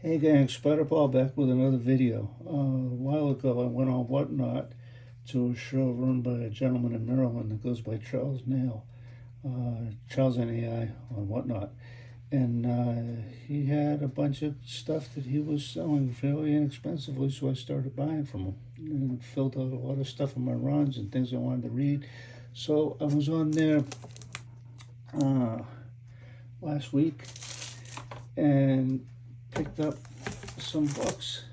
Hey gang, Spiderball back with another video. A while ago I went on Whatnot to a show run by a gentleman in Maryland that goes by Charlesnai, Charlesnai on Whatnot. And he had a bunch of stuff that he was selling fairly inexpensively, so I started buying from him and filled out a lot of stuff in my runs and things I wanted to read. So I was on there last week and picked up some books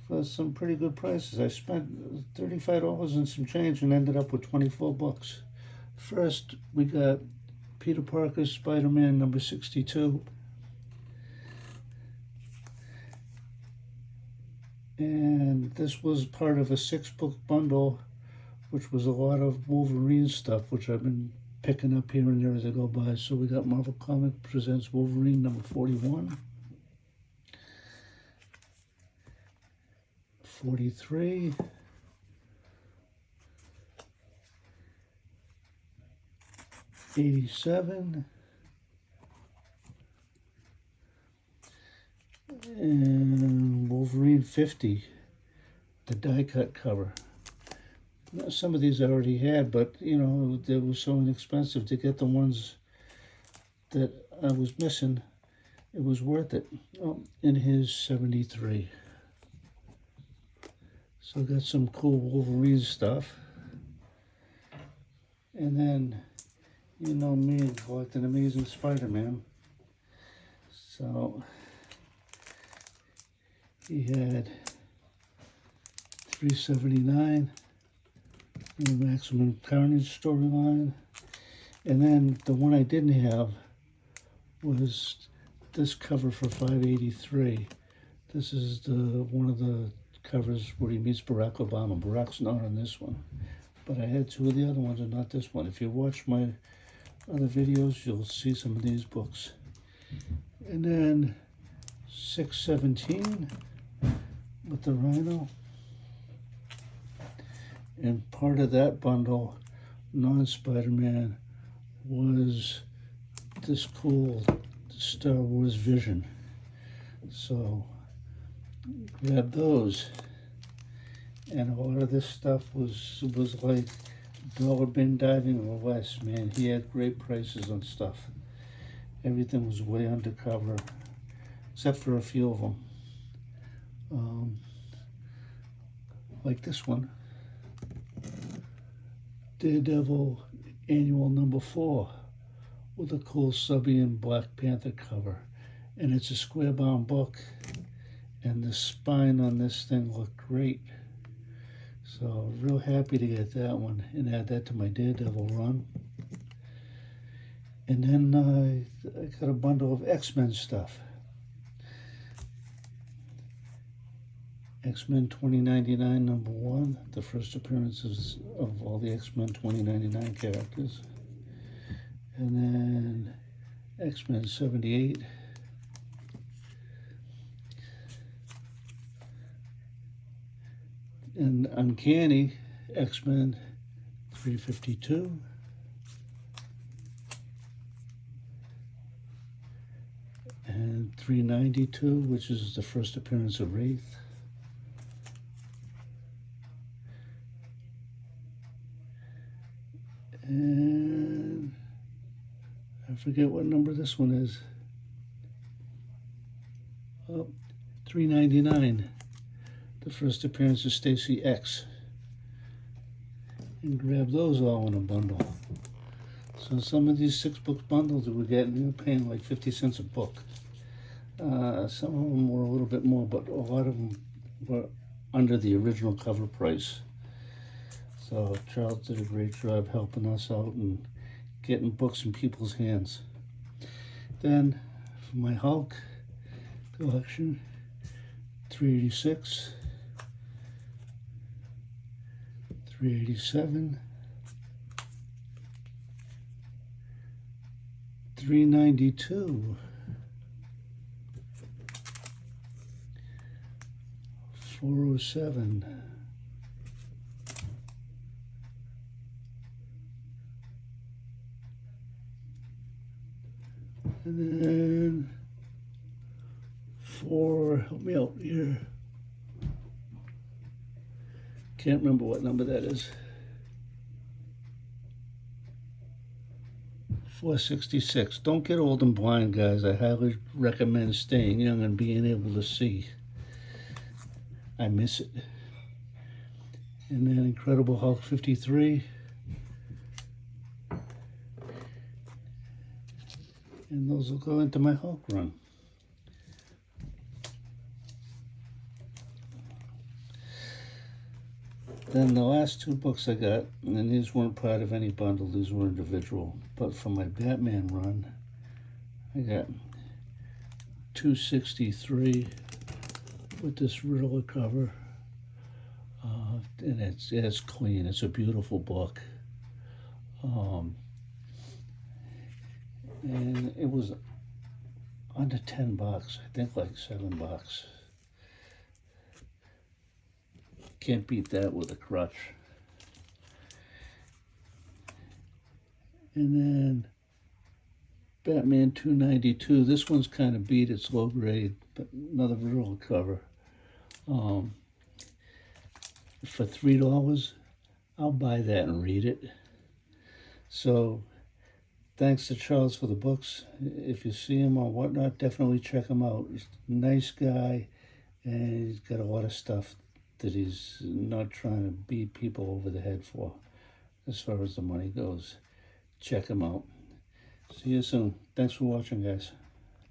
for some pretty good prices. I spent $35 and some change and ended up with 24 books. First, we got Peter Parker's Spider-Man number 62. And this was part of a 6-book bundle, which was a lot of Wolverine stuff, which I've been picking up here and there as I go by. So we got Marvel Comics Presents Wolverine number 41, 43, 87, and Wolverine 50, the die cut cover. Now, some of these I already had, but you know, they were so inexpensive to get the ones that I was missing. It was worth it. Oh, in his 73. So I got some cool Wolverine stuff. And then, you know me, collecting Amazing Spider-Man. So he had 379, the Maximum Carnage storyline. And then the one I didn't have was this cover for 583. This is the one of the covers where he meets Barack Obama. Barack's not on this one, but I had two of the other ones and not this one. If you watch my other videos, you'll see some of these books. And then 617 with the Rhino. And part of that bundle, non-Spider-Man, was this cool Star Wars Vision. So grab those. And a lot of this stuff was like dollar bin diving or less, man. He had great prices on stuff. Everything was way undercover, except for a few of them. Like this one, Daredevil Annual number 4, with a cool Subby and Black Panther cover. And it's a square bound book, and the spine on this thing looked great. So real happy to get that one and add that to my Daredevil run. And then I got a bundle of X-Men stuff. X-Men 2099 number 1, the first appearances of all the X-Men 2099 characters. And then X-Men 78. And Uncanny X-Men 352. And 392, which is the first appearance of Wraith. And I forget what number this one is. Oh, 399. The first appearance of Stacy X. And grab those all in a bundle. So some of these 6-book bundles that we're getting, you're paying like 50 cents a book. Some of them were a little bit more, but a lot of them were under the original cover price. So Charles did a great job helping us out and getting books in people's hands. Then for my Hulk collection, 386, 387, 392, 407, and then for, help me out here. Can't remember what number that is. 466. Don't get old and blind, guys. I highly recommend staying young and being able to see. I miss it. And then Incredible Hulk 53. And those will go into my Hulk run. Then the last two books I got, and these weren't part of any bundle, these were individual, but for my Batman run, I got 263 with this Riddler cover, and it's clean. It's a beautiful book, and it was under $10. I think like $7. Can't beat that with a crutch. And then Batman 292. This one's kind of beat. It's low grade, but another real cover. For $3, I'll buy that and read it. So thanks to Charles for the books. If you see him or whatnot, definitely check him out. He's a nice guy, and he's got a lot of stuff that he's not trying to beat people over the head for as far as the money goes. Check him out. See you soon. Thanks for watching, guys.